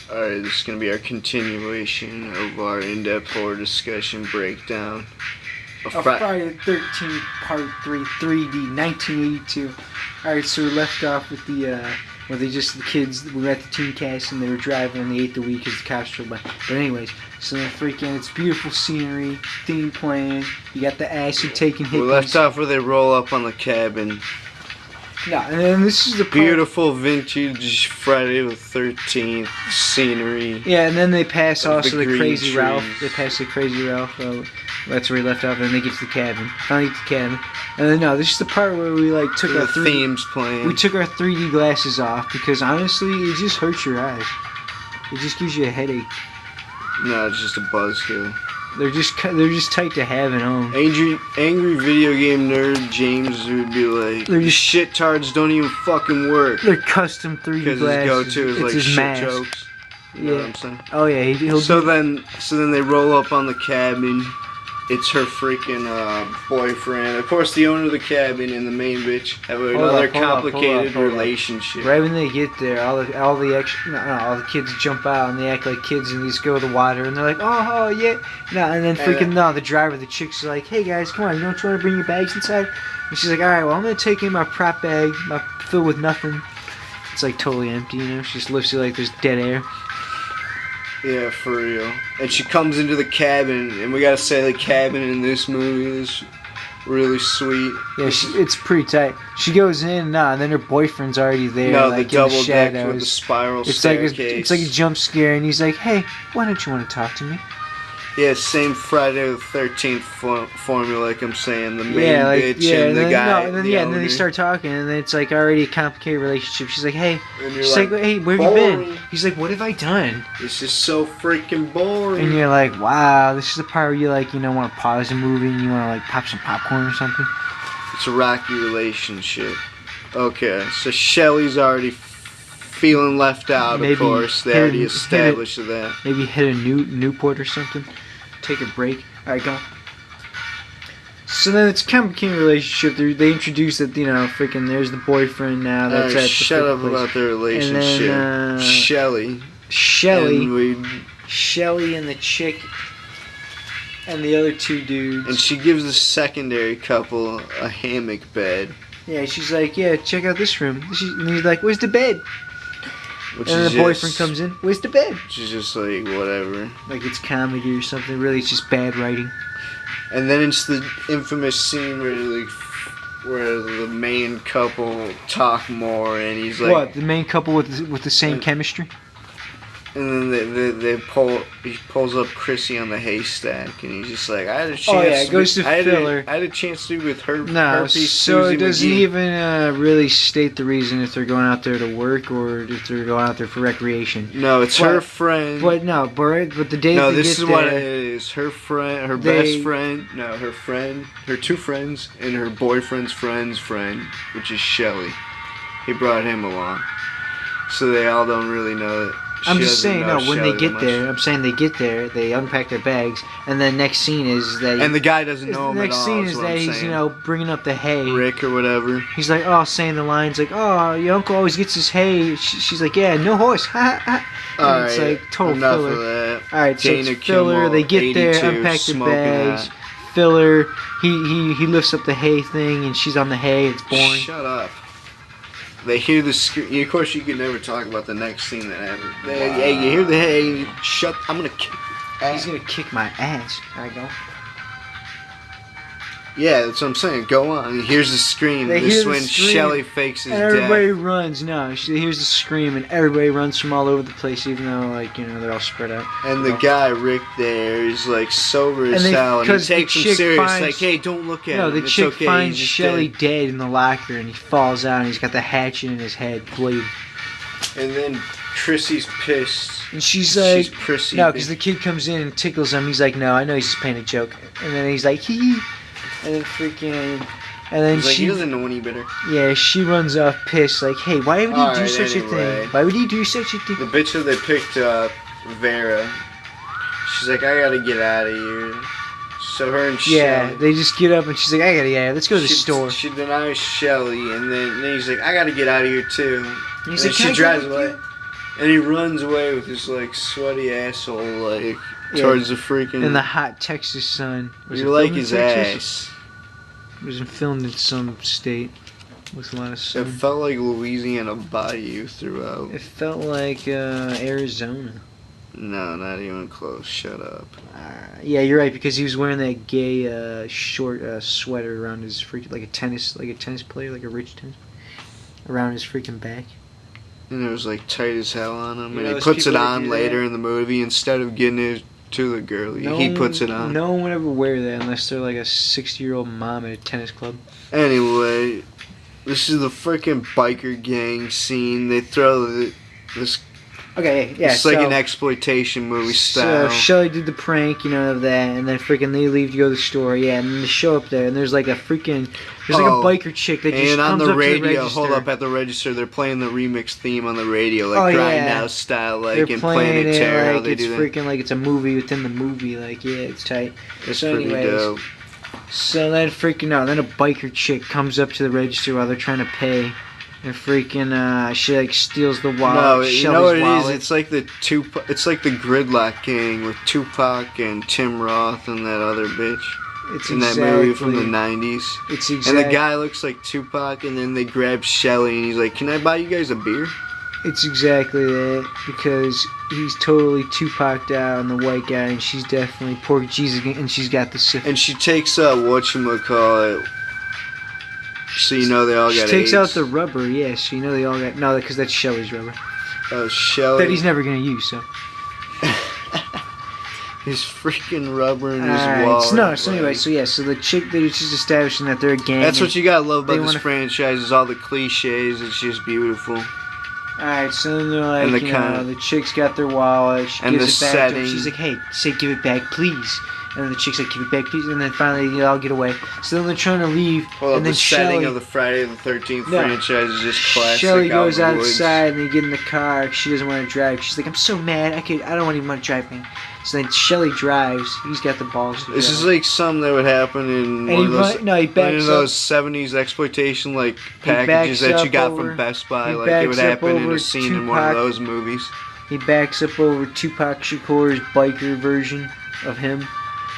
Alright, this is going to be our continuation of our in-depth horror discussion breakdown of Friday the 13th, Part 3, 3D, 1982. Alright, so we left off with the kids, we were at the teen cast and they were driving and they ate the weed because the cops drove by. But anyways, so they're freaking, it's beautiful scenery, theme playing, you got the acid taking hippies. We left off where they roll up on the cabin. No, and then this is the part, beautiful vintage Friday the 13th scenery. Yeah, and then they pass also the Crazy trees. Ralph. They pass the Crazy Ralph. That's where we left off, and then they get to the cabin. Finally get to the cabin. And then no, this is the part where we like took our themes playing. We took our 3D glasses off because honestly, it just hurts your eyes. It just gives you a headache. No, it's just a buzzkill. They're just tight to have at home. Angry video game nerd James would be like, they're just shit tards don't even fucking work. They're custom 3D glasses. Because his go-to is like shit mask. jokes. You know what I'm saying? Oh yeah, he'll so then they roll up on the cabin. It's her freaking boyfriend. Of course, the owner of the cabin and the main bitch have another complicated relationship. Right when they get there, all the kids jump out and they act like kids and they just go to the water and they're like, oh yeah, no, and then the driver, the chick's like, hey guys, come on, you don't want to bring your bags inside? And she's like, all right, well I'm gonna take in my prop bag, filled with nothing. It's like totally empty, you know. She just lifts it like there's dead air. Yeah, for real. And she comes into the cabin, and we gotta say the cabin in this movie is really sweet. Yeah, it's pretty tight. She goes in, and then her boyfriend's already there. No, like, the double in the deck shadows. with the spiral staircase. It's like a jump scare, and he's like, hey, why don't you want to talk to me? Yeah, same Friday the 13th formula, like I'm saying. The main bitch and the guy. And then they start talking, and then it's like already a complicated relationship. She's like, hey, hey, where have you been? He's like, what have I done? This is so freaking boring. And you're like, wow, this is the part where you like, want to pause the movie and you want to like pop some popcorn or something. It's a rocky relationship. Okay, so Shelly's already feeling left out. Of course, they already established that. Maybe hit a Newport or something. Take a break. Alright, go. So then it's a complicated relationship. They introduce that, freaking there's the boyfriend now. That's at the shut up about their relationship. And then, Shelly and the chick and the other two dudes. And she gives the secondary couple a hammock bed. Yeah, she's like, yeah, check out this room. And he's like, where's the bed? And then the boyfriend comes in. Where's the bed? She's just like, whatever. Like it's comedy or something. Really, it's just bad writing. And then it's the infamous scene where the main couple talk more, and he's like, what? The main couple with the same chemistry? And then he pulls up Chrissy on the haystack, and he's just like, I had a chance. Oh yeah, it goes to filler. I had a chance to be with her. No, so it doesn't even really state the reason if they're going out there to work or if they're going out there for recreation. No, it's her friend. But the day no, they this get is there, what it is. Her friend, her best friend. No, her friend, her two friends, and her boyfriend's friend's friend, which is Shelly. He brought him along, so they all don't really know it. I'm just saying, no, when they get there, I'm saying they get there, they unpack their bags, and then next scene is that... And the guy doesn't know him at all. The next scene is that he's, bringing up the hay. Rick or whatever. He's like, saying the lines like, your uncle always gets his hay. She's like, yeah, no horse, ha ha ha. Alright, it's like total enough filler. of that. Alright, so it's filler, they get there, unpack their bags, filler, he lifts up the hay thing, and she's on the hay, it's boring. Shut up. They hear the scream. Of course, you can never talk about the next scene that happened. Hey, you hear the hey? Shut! I'm gonna kick. He's gonna kick my ass. Alright, go. Yeah, that's what I'm saying. Go on. Here's the scream. This is when Shelly fakes his death. And everybody runs. No, she hears the scream, and everybody runs from all over the place, even though, they're all spread out. And the guy, Rick, there is, sober as hell, and he takes him serious. Like, hey, don't look at him. No, the chick finds Shelly dead in the locker, and he falls out, and he's got the hatchet in his head, bleeding. And then Chrissy's pissed. And she's like, she's prissy. No, because the kid comes in and tickles him. He's like, no, I know he's just playing a joke. And then he's like, hee. And then he doesn't know any better. Yeah, she runs off pissed, like, hey, why would he do such a thing? Why would he do such a thing? The bitch that they picked up, Vera, she's like, I gotta get out of here. So her and Shelly, they just get up and she's like, I gotta get out. Let's go to the store. She denies Shelly, and then he's like, I gotta get out of here too. And he's like, she drives away. And he runs away with his like sweaty asshole like towards the freaking. In the hot Texas sun. You like his ass. It was filmed in some state with a lot of sun. It felt like Louisiana Bayou throughout. It felt like Arizona. No, not even close. Shut up. Yeah, you're right, because he was wearing that gay short sweater around his freaking like a tennis player, like a rich tennis, around his freaking back. And it was like tight as hell on him. You And know, he puts it people that on do later that? in the movie instead of getting it to the girl. He puts it on. No one would ever wear that unless they're like a 60-year-old mom at a tennis club. Anyway, this is the freaking biker gang scene. They throw this. Okay, yeah. It's like an exploitation movie style. So Shelly did the prank, of that, and then freaking they leave to go to the store, yeah, and then they show up there, and there's like a biker chick that just comes up to the register. Hold up, at the register, they're playing the remix theme on the radio, like Grindhouse style, like in Planet Terror. Like it's freaking like it's a movie within the movie, like yeah, it's tight. It's pretty dope. So then then a biker chick comes up to the register while they're trying to pay. And freaking, she like steals the wallet. No, you know what it is? It's like the Gridlock gang with Tupac and Tim Roth and that other bitch. That movie from the 90s. It's exactly. And the guy looks like Tupac, and then they grab Shelly, and he's like, "Can I buy you guys a beer?" It's exactly that, because he's totally Tupac out on the white guy, and she's definitely Pork Jesus, and she's got the syphilis. And she takes whatchamacallit. So you know they all got AIDS. She takes out the rubber, yeah, so you know they all got... No, because that's Shelly's rubber. Oh, Shelly. That he's never going to use, so... His freaking rubber in his wallet. So anyway, so the chick that is just establishing that they're a gang... That's what you gotta love about this franchise, is all the cliches. It's just beautiful. Alright, so then they're like, the chick's got their wallet, she gives it back to her. She's like, hey, give it back, please. And then the chick's like, give it back, please. And then finally, they all get away. So then they're trying to leave. Well, and then the setting of the Friday the 13th franchise is just classic. Shelly goes outside and they get in the car. She doesn't want to drive. She's like, I'm so mad. I don't even want to drive me. So then Shelly drives. He's got the balls. This is like something that would happen in one of those 70s exploitation like packages that you got from Best Buy. Like it would happen in a scene in one of those movies. He backs up over Tupac Shakur's biker version of him.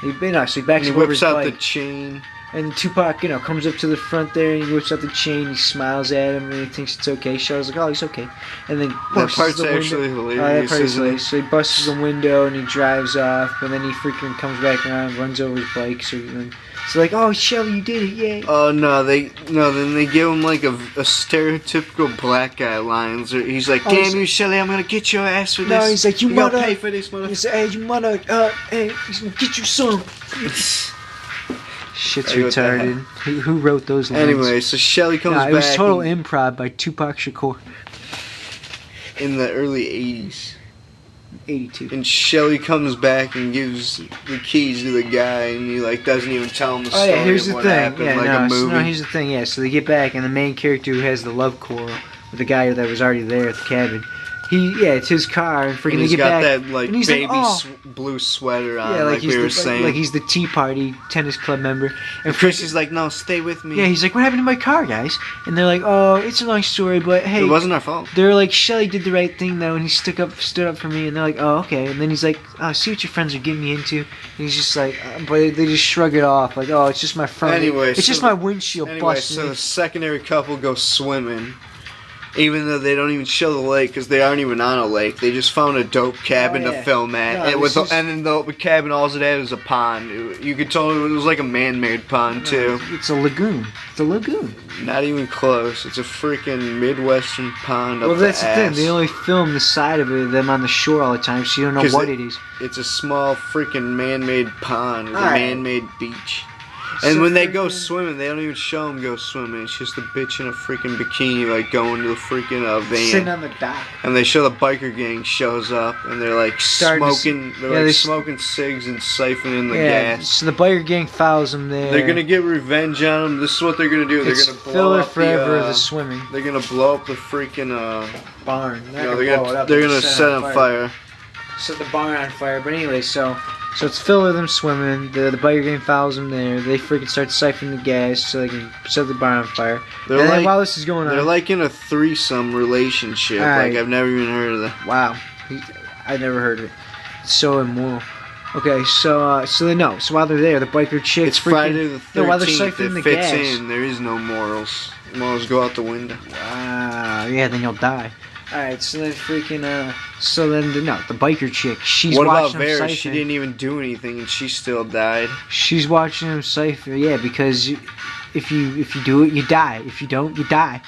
He backs up over his bike. He whips out the chain. And Tupac, comes up to the front there and he whips out the chain. He smiles at him and he thinks it's okay. Shell's like, oh, he's okay. And then that part's actually hilarious. That part is hilarious. So he busts the window and he drives off. And then he freaking comes back around, runs over his bike. So like, oh, Shelly, you did it, yay. Oh, no, then they give him like a stereotypical black guy lines. He's like, damn you, Shelly, I'm going to get your ass for this. No, he's like, you gotta pay for this, motherfucker. He's like, hey, you wanna, hey, he's going to get you some. Shit's retarded. Who wrote those lines? Anyway, so Shelly comes back. It was total improv by Tupac Shakur. In the early 80s. 82. And Shelly comes back and gives the keys to the guy, and he doesn't even tell him the story of what happened, a movie. No, here's the thing. Yeah, so they get back, and the main character who has the love quarrel with the guy that was already there at the cabin. It's his car, and freaking he's got back, that baby blue sweater on, like we were saying. Like he's the Tea Party tennis club member. And Chris is like, no, stay with me. Yeah, he's like, what happened to my car, guys? And they're like, oh, it's a long story, but hey, it wasn't our fault. They're like, Shelly did the right thing though, and he stood up for me. And they're like, oh, okay. And then he's like, oh, see what your friends are getting me into. And he's just like, but they just shrug it off, like, oh, it's just my front. Anyway, it's just my windshield busted. So the secondary couple goes swimming. Even though they don't even show the lake, because they aren't even on a lake. They just found a dope cabin to film at. And then the cabin, all it had was a pond. You could tell it was like a man-made pond, too. It's a lagoon. It's a lagoon. Not even close. It's a freaking Midwestern pond up Well, that's the the thing. They only film the side of it, them on the shore all the time, so you don't know what it is. It's a small freaking man-made pond with a man-made beach. And when they go swimming, they don't even show them go swimming. It's just a bitch in a freaking bikini, going to the freaking van. Sitting on the dock. And they show the biker gang shows up, and they're smoking. They're smoking cigs and siphoning the gas. So the biker gang follows them there. They're gonna get revenge on them. This is what they're gonna do. They're gonna blow up the swimming. They're gonna blow up the freaking barn. They're gonna set on fire. Set the barn on fire. But anyway, so So it's filled with them swimming. The biker gang follows them there. They freaking start siphoning the gas so they can set the bar on fire. And then while this is going on, they're like in a threesome relationship. Right. Like I've never even heard of that. Wow, I never heard of it. It's so immoral. Okay, so they know. So while they're there, the biker chick. It's Friday the 13th. While they're siphoning the fits gas. in. There is no morals. Morals go out the window. Wow. Yeah, then you'll die. Alright, so then freaking, the biker chick, she's what watching about Vera? him siphon. She didn't even do anything and she still died. She's watching him siphon, yeah, because if you do it, you die. If you don't, you die.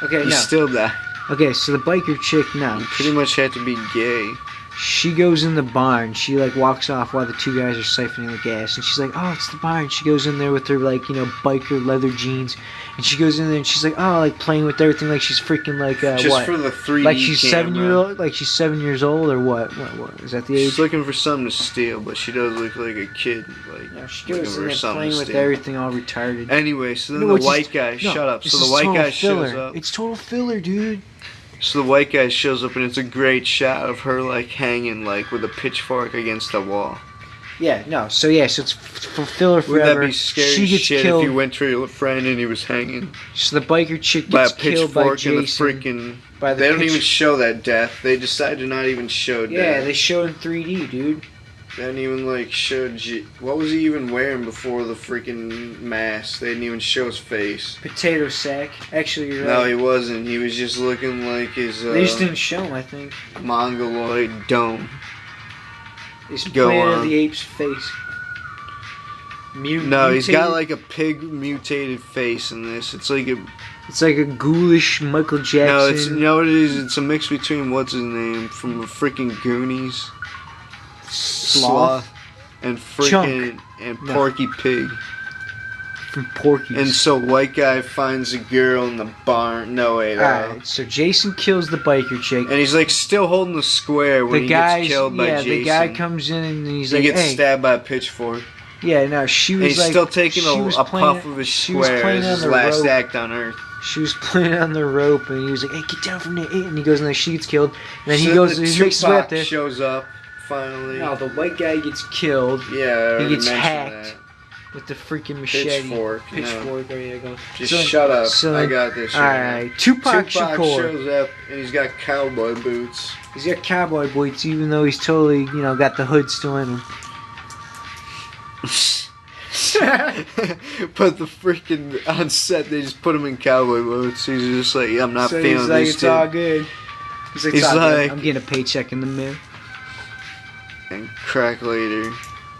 Okay, you still die. Okay, so the biker chick, no. You pretty much have to be gay. She goes in the barn. She like walks off while the two guys are siphoning the gas, and she's like, "Oh, it's the barn." She goes in there with her like biker leather jeans, and she goes in there and she's like, "Oh, like playing with everything, like she's freaking like just what? for the 3D like she's camera. 7 years old, like she's 7 years old or what? What is that the age?" She's looking for something to steal, but she does look like a kid. Like yeah, she goes in there playing with everything, all retarded. Anyway, so then the white guy, shut up. So the white guy shows up. It's total filler, dude. So the white guy shows up and it's a great shot of her like hanging like with a pitchfork against a wall. Yeah, no. So it's for filler forever. Wouldn't that be scary she gets shit killed. if you went to your friend and he was hanging? So the biker chick by a gets killed by pitchfork Jason. and the freaking. By the they don't even show that death. They decide to not even show death. Yeah, they show in 3D, dude. They didn't even like show. What was he even wearing before the freaking mask? They didn't even show his face. Potato sack. Actually, you're right. No, he wasn't. He was just looking like his. They just didn't show him, I think. Mongoloid dome. He's Planet of the Apes face. No, he's got like a pig mutated face in this. It's like a ghoulish Michael Jackson. No, it's you know what it is. It's a mix between what's his name from the freaking Goonies. Sloth and freaking and Porky Pig from Porky. And so white guy finds a girl in the barn. No wait. Alright, so Jason kills the biker chick, and he's like still holding the square when he gets killed by Jason. The guy comes in and he's he like, gets hey. stabbed by a pitchfork. Yeah, no, she was and he's like still taking a puff of his square as his last act on Earth. She was playing on the rope, and he was like, "Hey, get down from there!" And he goes, and she gets killed. And then so he goes, he makes his way up there. Shows up finally. No, the white guy gets killed. Yeah, he gets hacked with the freaking machete. Pitchfork. No. There you go. Just shut up. I got this. All right, Tupac shows up, and he's got cowboy boots. He's got cowboy boots, even though he's totally, got the hood still in him. But the freaking on set they just put him in cowboy boots. He's just like, I'm not feeling he's like, this. It's all good. He's like, I'm getting a paycheck in the mail. And crack later,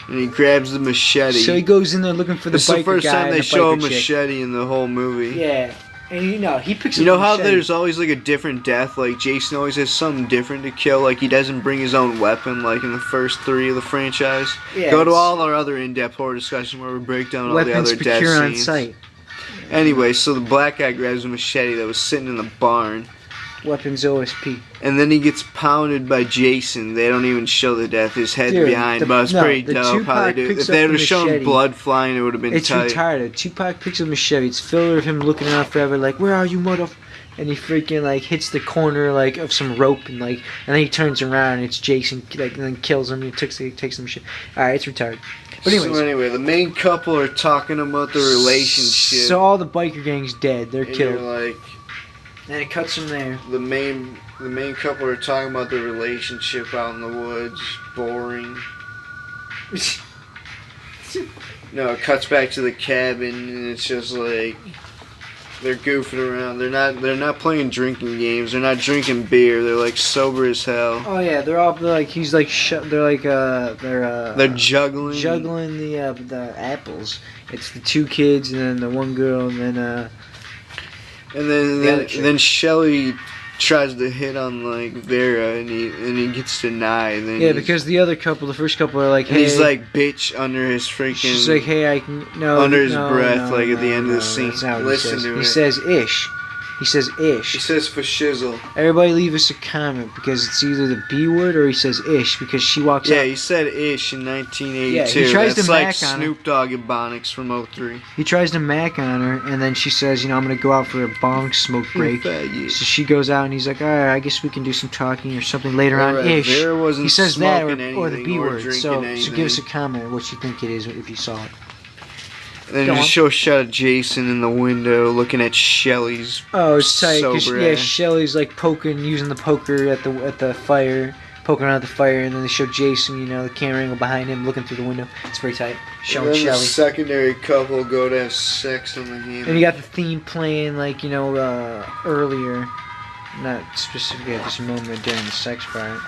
and he grabs the machete. So he goes in there looking for the biker guy. It's the first time they show a machete in the whole movie. Yeah. And he picks up You know how machete. there's always like a different death? Like Jason always has something different to kill. Like he doesn't bring his own weapon like in the first 3 of the franchise. Yeah, Go to all our other in-depth horror discussions where we break down all the other death scenes. on sight. Anyway, so the black guy grabs a machete that was sitting in the barn. Weapons OSP. And then he gets pounded by Jason. They don't even show the death. His head's behind, but it's pretty dope how they do. If they would have shown blood flying, it would have been tight. It's retarded. Tupac picks up a machete. It's filler of him looking around forever, like, "Where are you, mother?" And he freaking like hits the corner like of some rope and then he turns around and it's Jason and then kills him. And he takes the machete. All right, it's retarded. But anyways, so anyway, the main couple are talking about the relationship. So all the biker gang's dead. They're killed. And it cuts from there. The main couple are talking about their relationship out in the woods. Boring. No, it cuts back to the cabin and it's just like they're goofing around. They're not playing drinking games. They're not drinking beer. They're like sober as hell. Oh yeah, they're juggling. Juggling the apples. It's the 2 kids and then the 1 girl and then then Shelly tries to hit on like Vera and he gets denied. And then because the other couple, the first couple, are like, hey. And he's like bitch under his freaking. She's like, hey, I can no. Under his breath, like at the end of the scene. That's not what Listen to it. He says ish. He says ish. He says for shizzle. Everybody leave us a comment because it's either the B word or he says ish because she walks out. Yeah, he said ish in 1982. Yeah, he tries That's to like mac on her. Snoop Dogg and Bonix from 03. He tries to mac on her, and then she says, I'm going to go out for a bong smoke break. Faggot. So she goes out, and he's like, all right, I guess we can do some talking or something later on. Ish. Vera wasn't he says that or the B or word. So anything. give us a comment what you think it is if you saw it. And then just show a shot of Jason in the window looking at Shelly's. Oh, it's tight. Cause, sober yeah, ass. Shelly's like using the poker at the fire, poking out the fire, and then they show Jason, the camera angle behind him, looking through the window. It's very tight. Showing and then Shelly. The secondary couple go to have sex on the hand. And you got the theme playing earlier, not specifically at this moment during the sex part.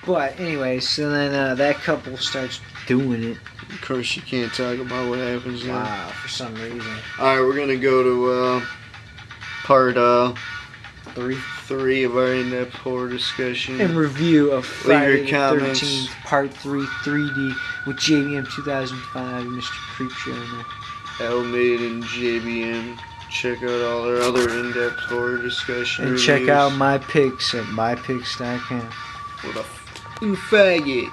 But anyway, so then that couple starts doing it. Of course, you can't talk about what happens there. Wow, for some reason. Alright, we're gonna go to part 3 of our in-depth horror discussion. And review of Friday the comments. 13th, Part 3, 3D, with JBM 2005, Mr. Creepshow. L-Mid and JBM. Check out all our other in-depth horror discussion And reviews. check out my picks at mypicks.com. What a faggot.